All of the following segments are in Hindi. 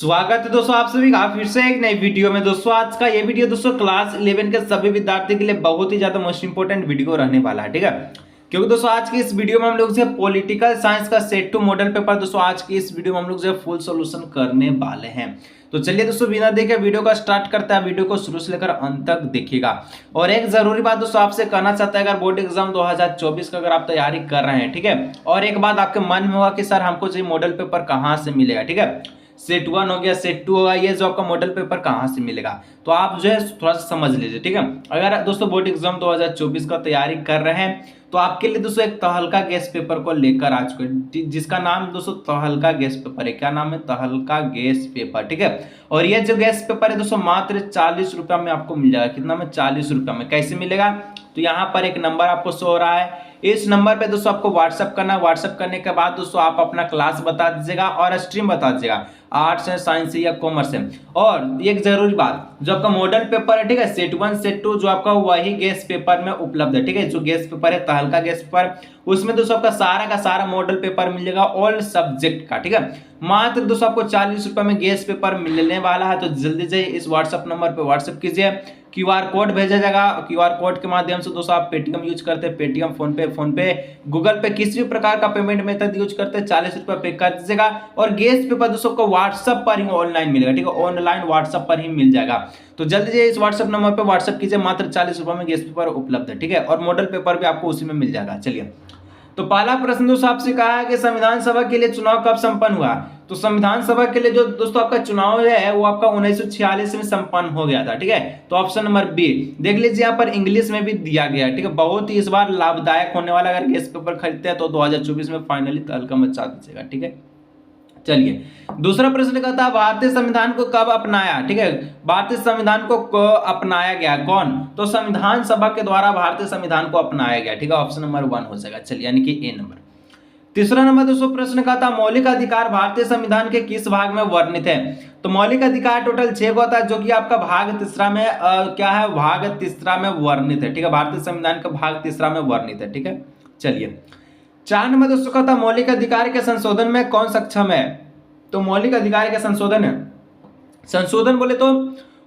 स्वागत है दोस्तों आप सभी का फिर से एक नई वीडियो में। दोस्तों आज का ये वीडियो दोस्तों क्लास 11 के सभी विद्यार्थी के लिए बहुत ही ज्यादा मोस्ट इंपोर्टेंट वीडियो रहने वाला है, ठीक है। क्योंकि दोस्तों आज की इस वीडियो में हम लोग जो पॉलिटिकल साइंस का सेट 2 मॉडल पेपर दोस्तों आज की इस वीडियो में हम लोग जो फुल सॉल्यूशन करने वाले हैं। तो चलिए दोस्तों बिना देखे वीडियो का स्टार्ट करते हैं। वीडियो को शुरू से लेकर अंत तक देखिएगा। और एक जरूरी बात दोस्तों आपसे कहना चाहता है, अगर बोर्ड एग्जाम 2024 का अगर आप तैयारी कर रहे हैं, ठीक है, और एक बात आपके मन में होगा कि सर हमको जो मॉडल पेपर कहाँ से मिलेगा, ठीक है, सेट 1 हो गया, सेट 2 होगा, ये जो आपका मॉडल पेपर कहाँ से मिलेगा, तो आप जो है थोड़ा सा समझ लीजिए, ठीक है। अगर दोस्तों बोर्ड एग्जाम 2024 का तैयारी कर रहे हैं तो आपके लिए दोस्तों एक तहलका गैस पेपर को लेकर आज को, जिसका नाम दोस्तों तहलका गैस पेपर है। क्या नाम है? तहलका गैस पेपर, ठीक है। और ये जो गैस पेपर है दोस्तों मात्र 40 रुपया में आपको मिल जाएगा। कितना में? 40 रुपया में। कैसे मिलेगा? तो यहाँ पर एक नंबर आपको शो हो रहा है, इस नंबर पे दोस्तों आपको व्हाट्सअप करना है। व्हाट्सअप करने के बाद दोस्तों आप अपना क्लास बता दीजिएगा और स्ट्रीम बता दीजिएगा, आर्ट्स है, साइंस है या कॉमर्स है। और एक जरूरी बात, जो आपका मॉडल पेपर है, ठीक है, सेट 1 सेट 2 जो आपका वही गैस पेपर में उपलब्ध है, ठीक है। जो गैस पेपर है तहलका गैस पेपर, उसमें दोस्तों आपका सारा का सारा मॉडल पेपर मिल जाएगा ऑल सब्जेक्ट का, ठीक है। मात्र दोस्तों आपको 40 रुपए में गैस पेपर मिलने वाला है। तो जल्दी से इस व्हाट्सएप नंबर पे व्हाट्सएप कीजिए, क्यूआर कोड भेजा जाएगा। क्यूआर कोड के माध्यम से दोस्तों आप पेटीएम यूज करते हैं, पेटीएम, फोन पे, गूगल पे, किसी भी प्रकार का पेमेंट मेथड यूज करते हैं, 40 रुपए पे कर दीजिएगा। और गैस पेपर दोस्तों को व्हाट्सएप पर ही ऑनलाइन मिलेगा, ठीक है, ऑनलाइन व्हाट्सएप पर ही मिल जाएगा। तो जल्दी से इस व्हाट्सएप नंबर पे व्हाट्सएप कीजिए, मात्र 40 रुपए में गैस पेपर उपलब्ध है, ठीक है। और मॉडल पेपर भी आपको उसी में मिल जाएगा। चलिए, तो पहला प्रश्न दोस्तों आपसे कहा है कि संविधान सभा के लिए चुनाव कब संपन्न हुआ। तो संविधान सभा के लिए जो दोस्तों आपका चुनाव है वो आपका 1946 में संपन्न हो गया था, ठीक है। तो ऑप्शन नंबर बी देख लीजिए, यहाँ पर इंग्लिश में भी दिया गया है, ठीक है। बहुत ही इस बार लाभदायक होने वाला, अगर गैस पेपर खरीदते हैं तो 2024 में फाइनली तहलका मचा दीजिएगा, ठीक है। चलिए, दूसरा प्रश्न कहता है भारतीय संविधान को कब अपनाया, ठीक है। भारतीय संविधान को अपनाया गया कौन? तो संविधान सभा के द्वारा भारतीय संविधान को अपनाया गया, ठीक है। ऑप्शन नंबर 1 हो जाएगा। चलिए, यानी कि ए नंबर। तीसरा नंबर दोस्तों प्रश्न कहता है मौलिक अधिकार भारतीय संविधान के किस भाग में वर्णित है। तो मौलिक अधिकार टोटल 6 को होता है, जो कि आपका भाग तीसरा में क्या है? भाग तीसरा में वर्णित है, ठीक है। भारतीय संविधान का भाग तीसरा में वर्णित है, ठीक है। चलिए, 4 नंबर दोस्तों कहता है मौलिक अधिकार के संशोधन में कौन सक्षम है। तो मौलिक अधिकार के संशोधन है, संशोधन बोले तो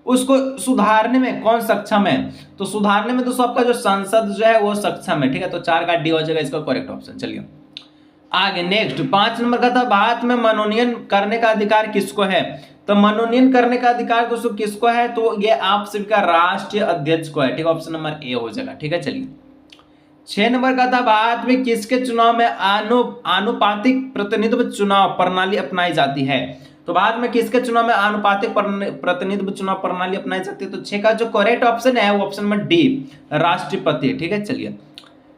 उसको सुधारने में कौन सक्षम है। तो सुधारने में दोस्तों आपका जो संसद जो है वो सक्षम है, ठीक है। तो 4 का डी हो जाएगा इसका करेक्ट ऑप्शन। चलिए आगे नेक्स्ट 5 नंबर का था भारत में मनोनयन करने का अधिकार किसको है। तो मनोनयन करने का अधिकार दोस्तों किसको है? तो ये आप सभी का राष्ट्रीय अध्यक्ष को है, ठीक है। ऑप्शन नंबर ए हो जाएगा, ठीक है। चलिए 6 नंबर का था भारत में किसके चुनाव में आनुपातिक प्रतिनिधित्व चुनाव प्रणाली अपनाई जाती है। तो भारत में किसके चुनाव में आनुपातिक प्रतिनिधित्व चुनाव प्रणाली अपनाई जाती है। तो 6 का जो करेक्ट ऑप्शन है वो ऑप्शन नंबर डी राष्ट्रपति, ठीक है। चलिए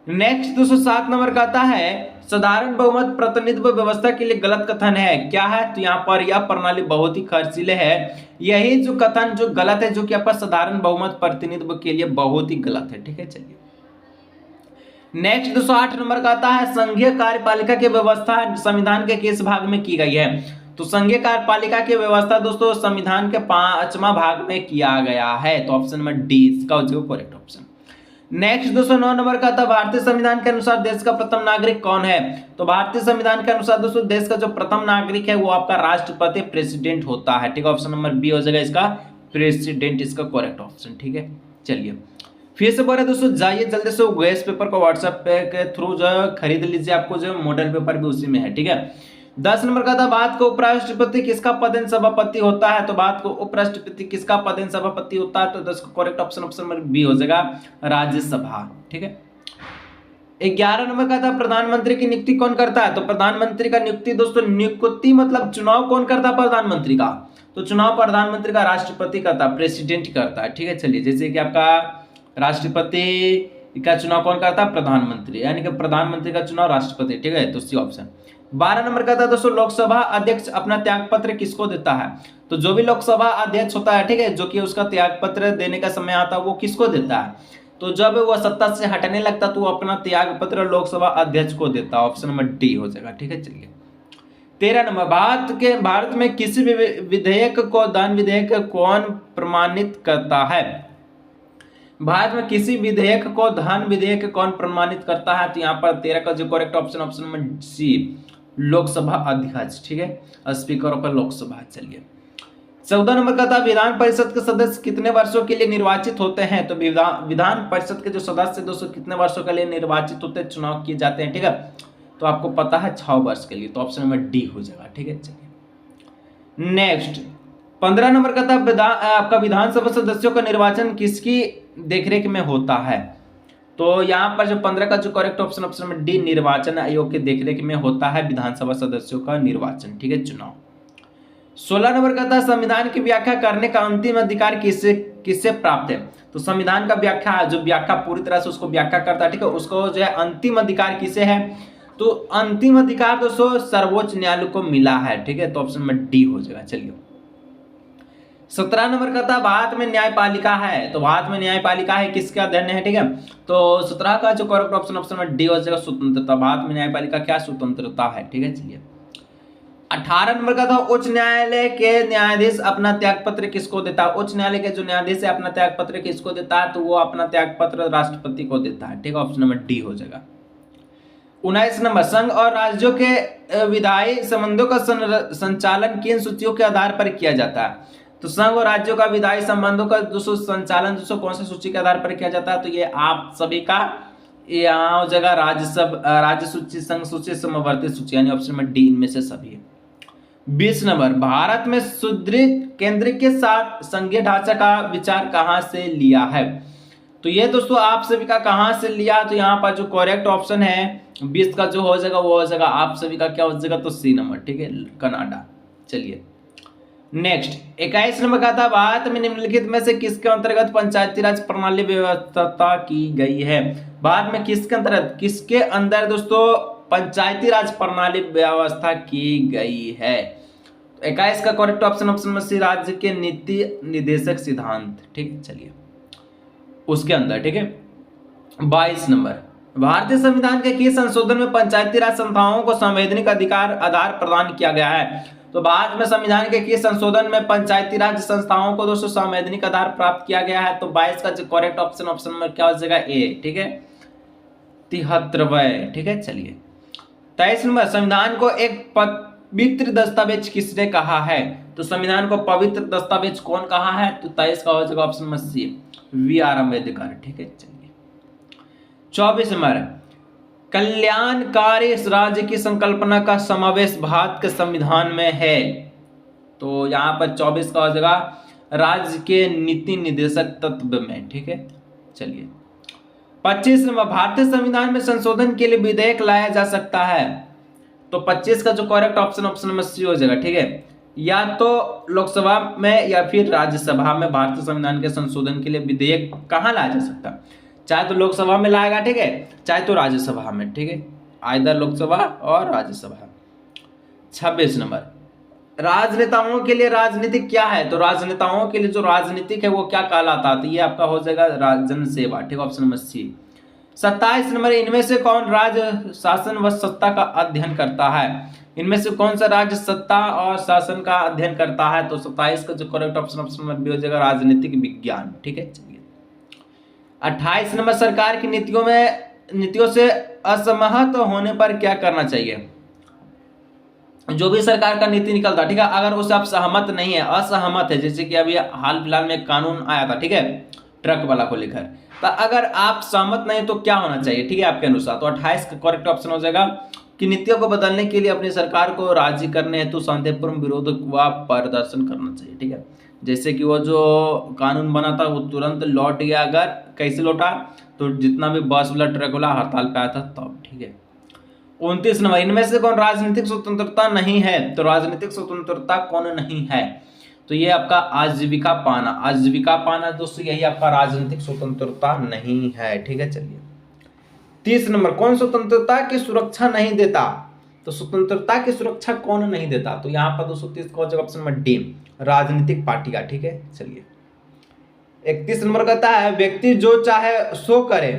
नेक्स्ट 207 नंबर का आता है साधारण बहुमत प्रतिनिधित्व व्यवस्था के लिए गलत कथन है, क्या है। तो यहाँ पर यह प्रणाली बहुत ही खर्चीले है, यही जो कथन जो गलत है, जो कि आपका साधारण बहुमत प्रतिनिधित्व के लिए बहुत ही गलत है, ठीक है। चलिए नेक्स्ट 208 नंबर का आता है संघीय कार्यपालिका की व्यवस्था संविधान के किस भाग में की गई है। तो संघीय कार्यपालिका की व्यवस्था दोस्तों संविधान के 5वां भाग में किया गया है। तो ऑप्शन नंबर डी इसका हो जाएगा करेक्ट ऑप्शन। नेक्स्ट 209 नंबर का था भारतीय संविधान के अनुसार देश का प्रथम नागरिक कौन है। तो भारतीय संविधान के अनुसार दोस्तों देश का जो प्रथम नागरिक है वो आपका राष्ट्रपति प्रेसिडेंट होता है, ठीक है। ऑप्शन नंबर बी हो जाएगा इसका प्रेसिडेंट इसका करेक्ट ऑप्शन, ठीक है। चलिए फिर से बोल रहे दोस्तों जाइए जल्दी से गैस पेपर को व्हाट्सएप पे के थ्रू जो खरीद लीजिए, आपको जो मॉडल पेपर भी उसी में है, ठीक है। 10 नंबर का था भारत को उपराष्ट्रपति किसका पदेन सभापति होता है। तो भारत को उपराष्ट्रपति किसका पदेन सभापति होता है। तो 10 का correct option option number B हो जाएगा राज्यसभा, ठीक है। 11 नंबर का था प्रधानमंत्री की नियुक्ति कौन करता है। तो प्रधानमंत्री का नियुक्ति दोस्तों नियुक्ति मतलब चुनाव कौन करता है प्रधानमंत्री का। तो चुनाव प्रधानमंत्री का राष्ट्रपति करता है, प्रेसिडेंट करता है, ठीक है। चलिए जैसे कि आपका राष्ट्रपति का चुनाव कौन करता है? प्रधानमंत्री, यानी कि प्रधानमंत्री का चुनाव राष्ट्रपति, ठीक है। तो सी ऑप्शन। 12 नंबर का था दोस्तों लोकसभा अध्यक्ष अपना त्याग पत्र किसको देता है। तो जो भी लोकसभा अध्यक्ष होता है, ठीक है, जो कि उसका त्याग पत्र देने का समय आता है वो किसको देता है। तो जब वो सत्ता से हटने लगता तो वो अपना त्याग पत्र लोकसभा अध्यक्ष को देता है। ऑप्शन नंबर डी हो जाएगा, ठीक है। चलिए 13 नंबर भारत में किसी भी विधेयक को धन विधेयक कौन प्रमाणित करता है। भारत में किसी विधेयक को धन विधेयक कौन प्रमाणित करता है। तो यहाँ पर 13 का जो करेक्ट ऑप्शन नंबर सी लोकसभा अध्यक्ष, ठीक है, स्पीकर ऑफ लोकसभा। चलिए 14 नंबर का था विधान परिषद के सदस्य कितने वर्षों के लिए निर्वाचित होते हैं? तो विधान परिषद के जो सदस्य दोस्तों कितने वर्षों के लिए निर्वाचित होते हैं, चुनाव किए जाते हैं, ठीक है। तो आपको पता है 6 वर्ष के लिए, तो ऑप्शन नंबर डी हो जाएगा, ठीक है। चलिए नेक्स्ट 15 नंबर का था आपका विधानसभा सदस्यों का निर्वाचन किसकी देखरेख में होता है? तो यहाँ पर जो 15 का जो करेक्ट ऑप्शन नंबर डी, निर्वाचन आयोग के देखरेख में होता है विधानसभा सदस्यों का निर्वाचन, ठीक है, चुनाव। 16 नंबर का था संविधान की व्याख्या करने का अंतिम अधिकार किससे प्राप्त है? तो संविधान का व्याख्या पूरी तरह से उसको व्याख्या करता है, ठीक है, उसको जो है अंतिम अधिकार किसे है? तो अंतिम अधिकार दोस्तों सर्वोच्च न्यायालय को मिला है, ठीक है, तो ऑप्शन में डी हो जाएगा। चलिए 17 नंबर का था भारत में न्यायपालिका है, तो भारत में न्यायपालिका है किसका अध्ययन है, ठीक है। तो 17 का जो करेक्ट ऑप्शन में डी हो जाएगा, स्वतंत्रता। भारत में न्यायपालिका क्या स्वतंत्रता है, ठीक है। चलिए 18 नंबर का था उच्च न्यायालय के न्यायाधीश अपना त्यागपत्र किसको देता है? उच्च न्यायालय के जो न्यायाधीश है अपना त्यागपत्र किसको देता है? तो वो अपना त्यागपत्र राष्ट्रपति को देता है, ठीक है, ऑप्शन नंबर डी हो जाएगा। 19 नंबर संघ और राज्यों के विधायी संबंधों का संचालन किन सूचियों के आधार पर किया जाता है? तो संघ और राज्यों का विधायी संबंधों का दोस्तों संचालन दोस्तों कौन सी सूची के आधार पर किया जाता है? तो ये आप सभी का यहाँ हो जाएगा राज्य सूची, संघ सूची, समवर्ती सूची, यानी ऑप्शन नंबर डी इनमें से सभी है। 20 नंबर भारत में सुदृढ़ केंद्र के साथ संघीय ढांचा का विचार कहां से लिया है? तो ये दोस्तों आप सभी का कहां से लिया? तो यहाँ पर जो करेक्ट ऑप्शन है 20 का जो हो जाएगा वो हो जाएगा आप सभी का क्या हो जाएगा? तो सी नंबर, ठीक है, कनाडा। चलिए नेक्स्ट 21 नंबर का था भारत में निम्नलिखित में से किसके अंतर्गत पंचायती राज प्रणाली व्यवस्था की गई है? भारत में किसके अंतर्गत, किसके अंदर दोस्तों पंचायती राज प्रणाली व्यवस्था की गई है? 21 का करेक्ट ऑप्शन में सी, राज्य के नीति निर्देशक सिद्धांत, ठीक है। चलिए उसके अंदर, ठीक है। 22 नंबर भारतीय संविधान के किस संशोधन में पंचायती राज संस्थाओं को संवैधानिक अधिकार आधार प्रदान किया गया है? तो भारत में संविधान के किस संशोधन में पंचायती राज संस्थाओं को दोस्तों संवैधानिक आधार प्राप्त किया गया है? तो 22 का जो करेक्ट ऑप्शन में क्या हो जाएगा? ए, ठीक है, 73वां, ठीक है। चलिए 23 नंबर संविधान को एक पवित्र दस्तावेज किसने कहा है? तो संविधान को पवित्र दस्तावेज कौन कहा है? तो 23 का हो जाएगा option number C, V R. Ambedkar, ठीक है। चलिए 24 नंबर कल्याणकारी राज्य की संकल्पना का समावेश भारत के संविधान में है। तो यहाँ पर 24 का हो जाएगा राज्य के नीति निर्देशक तत्व में, ठीक है। चलिए 25 नंबर भारतीय संविधान में संशोधन के लिए विधेयक लाया जा सकता है। तो 25 का जो करेक्ट ऑप्शन नंबर सी हो जाएगा, ठीक है, या तो लोकसभा में या फिर राज्यसभा में भारतीय संविधान के संशोधन के लिए विधेयक कहाँ लाया जा सकता है? चाहे तो लोकसभा में लाएगा, ठीक है, चाहे तो राज्यसभा में, ठीक है, आइदर लोकसभा और राज्यसभा। 26 नंबर राजनेताओं के लिए राजनीतिक क्या है? तो राजनेताओं के लिए जो राजनीतिक है वो क्या कहलाता है? तो ये आपका हो जाएगा जन सेवा, ठीक है, ऑप्शन नंबर सी। 27 नंबर इनमें से कौन राज्य शासन व सत्ता का अध्ययन करता है? इनमें से कौन सा राज्य सत्ता और शासन का अध्ययन करता है? तो 27 का जो करेक्ट ऑप्शन नंबर बी हो जाएगा राजनीतिक विज्ञान, ठीक है। चलिए 28 नंबर सरकार की नीतियों से असहमत होने पर क्या करना चाहिए? जो भी सरकार का नीति निकलता, ठीक है, अगर उससे आप सहमत नहीं है, असहमत है, जैसे कि अभी हाल फिलहाल में कानून आया था, ठीक है, ट्रक वाला को लेकर, तो अगर आप सहमत नहीं तो क्या होना चाहिए, ठीक है, आपके अनुसार? तो 28 का करेक्ट ऑप्शन हो जाएगा कि नीतियों को बदलने के लिए अपनी सरकार को राजी करने हेतु शांतिपूर्ण विरोध व प्रदर्शन करना चाहिए, ठीक है। जैसे कि वो जो कानून बना था वो तुरंत लौट गया, अगर कैसे लौटा? तो जितना भी बस वाला ट्रक वाला हड़ताल पे आया था तब, ठीक है। 29 नंबर इनमें से कौन राजनीतिक स्वतंत्रता नहीं है? तो राजनीतिक स्वतंत्रता कौन नहीं है? तो ये आपका आजीविका पाना दोस्तों, यही आपका राजनीतिक स्वतंत्रता नहीं है, ठीक है। चलिए 30 नंबर कौन स्वतंत्रता की सुरक्षा नहीं देता? तो स्वतंत्रता की सुरक्षा कौन नहीं देता? तो यहाँ पर 230 का ऑप्शन नंबर डी, राजनीतिक पार्टियां, ठीक है। चलिए 31 नंबर कहता है व्यक्ति जो चाहे सो करे,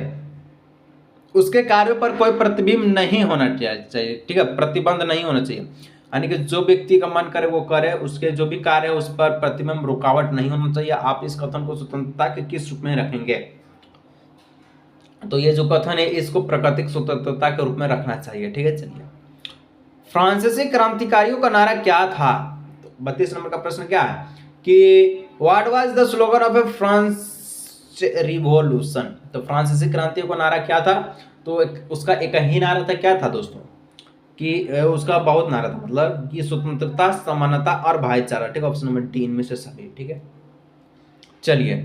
उसके कार्यों पर कोई प्रतिबिंब नहीं होना चाहिए, ठीक है, प्रतिबंध नहीं होना चाहिए, यानी कि जो व्यक्ति का मन करे वो करे, उसके जो भी कार्य है उस पर प्रतिबिंब रुकावट नहीं होना चाहिए। आप इस कथन को स्वतंत्रता के किस रूप में रखेंगे? तो ये जो कथन है इसको प्राकृतिक स्वतंत्रता के रूप में रखना चाहिए, ठीक है। चलिए फ्रांसीसी क्रांतिकारियों का नारा क्या था? तो 32 नंबर का प्रश्न क्या है? कि what was the slogan of A France revolution. तो फ्रांसीसी क्रांति का नारा क्या था? तो उसका एक ही नारा था, क्या था दोस्तों, कि उसका बहुत नारा था, मतलब कि स्वतंत्रता, समानता और भाईचारा। ठीक है, ऑप्शन नंबर डी इनमें से सभी। ठीक है, चलिए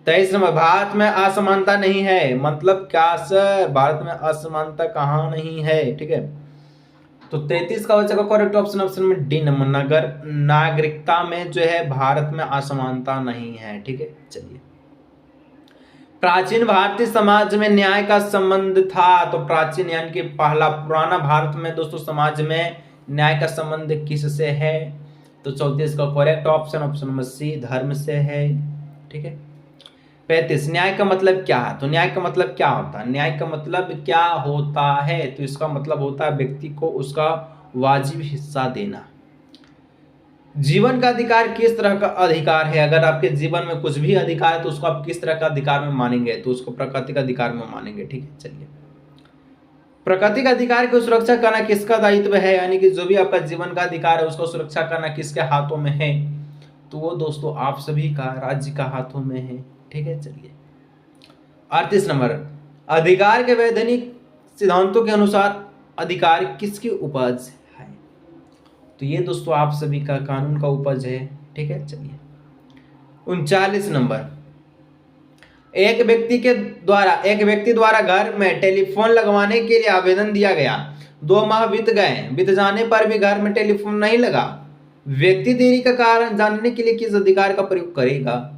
23 नंबर, भारत में असमानता नहीं है, मतलब क्या सर, भारत में असमानता कहाँ नहीं है? ठीक है, तो 33 का बच्चा का करेक्ट ऑप्शन में डी नंबर, नगर नागरिकता में जो है भारत में असमानता नहीं है। ठीक है, चलिए प्राचीन भारतीय समाज में न्याय का संबंध था। तो प्राचीन यानी कि पहला पुराना भारत में दोस्तों समाज में न्याय का संबंध किससे है? तो 34 का करेक्ट ऑप्शन नंबर सी, धर्म से है। ठीक है, 35 न्याय का मतलब क्या है? तो न्याय का मतलब क्या होता है? न्याय का मतलब क्या होता है? तो इसका मतलब होता है व्यक्ति को उसका वाजिब हिस्सा देना। जीवन का अधिकार किस तरह का अधिकार है? अगर आपके जीवन में कुछ भी अधिकार है तो उसको आप किस तरह का अधिकार में मानेंगे? तो उसको प्राकृतिक अधिकार में मानेंगे। ठीक है, चलिए प्राकृतिक अधिकार की सुरक्षा करना किसका दायित्व है? यानी कि जो भी आपका जीवन का अधिकार है उसको सुरक्षा करना किसके हाथों में है? तो वो दोस्तों आप सभी का, राज्य का हाथों में है। ठीक है, चलिए 38 नंबर, अधिकार के वैधानिक सिद्धांतों के अनुसार अधिकार किसकी उपज है? तो ये दोस्तों आप सभी का कानून का उपज है। ठीक है, चलिए 39 नंबर, एक व्यक्ति द्वारा घर में टेलीफोन लगवाने के लिए आवेदन दिया गया, 2 माह बीत गए, बीत जाने पर भी घर में टेलीफोन नहीं लगा, व्यक्ति देरी का कारण जानने के लिए किस अधिकार का प्रयोग करेगा?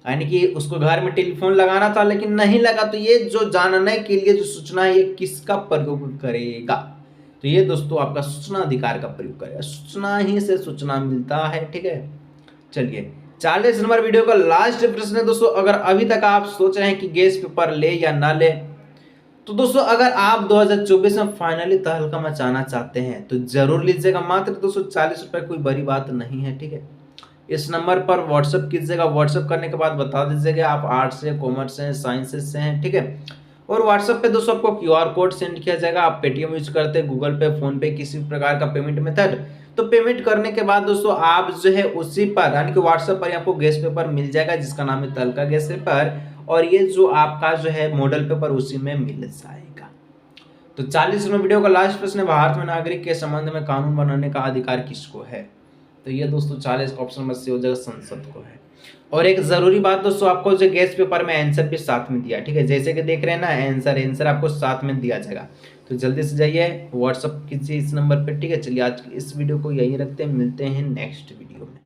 यानी कि उसको घर में टेलीफोन लगाना था लेकिन नहीं लगा, तो ये जो जानने के लिए जो सूचना है ये किसका प्रयोग करेगा? तो ये दोस्तों आपका सूचना अधिकार का प्रयोग करेगा, सूचना ही से सूचना मिलता है। ठीक है, चलिए 40 नंबर वीडियो का लास्ट प्रश्न है दोस्तों, अगर अभी तक आप सोच रहे हैं कि गेस पेपर ले या ना ले, तो दोस्तों अगर आप 2024 में फाइनली तहलका मचाना चाहते हैं तो जरूर लीजिएगा। मात्र 240 रुपए कोई बड़ी बात नहीं है। ठीक है, इस नंबर पर व्हाट्सएप कीजिएगा, व्हाट्सएप करने के बाद बता दीजिएगा आप आर्ट्स से, कॉमर्स से, साइंसेस से हैं। ठीक है, और व्हाट्सएप पे दोस्तों आपको क्यूआर कोड सेंड किया जाएगा। आप पेटीएम यूज करते हैं, गूगल पे, फोन पे, किसी भी प्रकार का पेमेंट मेथड, तो पेमेंट करने के बाद दोस्तों आप जो है उसी पर यानी कि व्हाट्सएप पर आपको गैस पेपर मिल जाएगा जिसका नाम है तहलका गैस पेपर, और ये जो आपका जो है मॉडल पेपर उसी में मिल जाएगा। तो 40वें वीडियो का लास्ट प्रश्न है, भारत में नागरिक के संबंध में कानून बनाने का अधिकार किसको है? तो ये दोस्तों 40 का ऑप्शन नंबर सी हो जाएगा, संसद को है। और एक जरूरी बात दोस्तों, आपको जो गेस पेपर में आंसर भी साथ में दिया। ठीक है, जैसे कि देख रहे हैं ना, आंसर आपको साथ में दिया जाएगा। तो जल्दी से जाइए व्हाट्सअप कीजिए इस नंबर पर। ठीक है, चलिए आज की इस वीडियो को यही रखते हैं, मिलते हैं नेक्स्ट वीडियो में।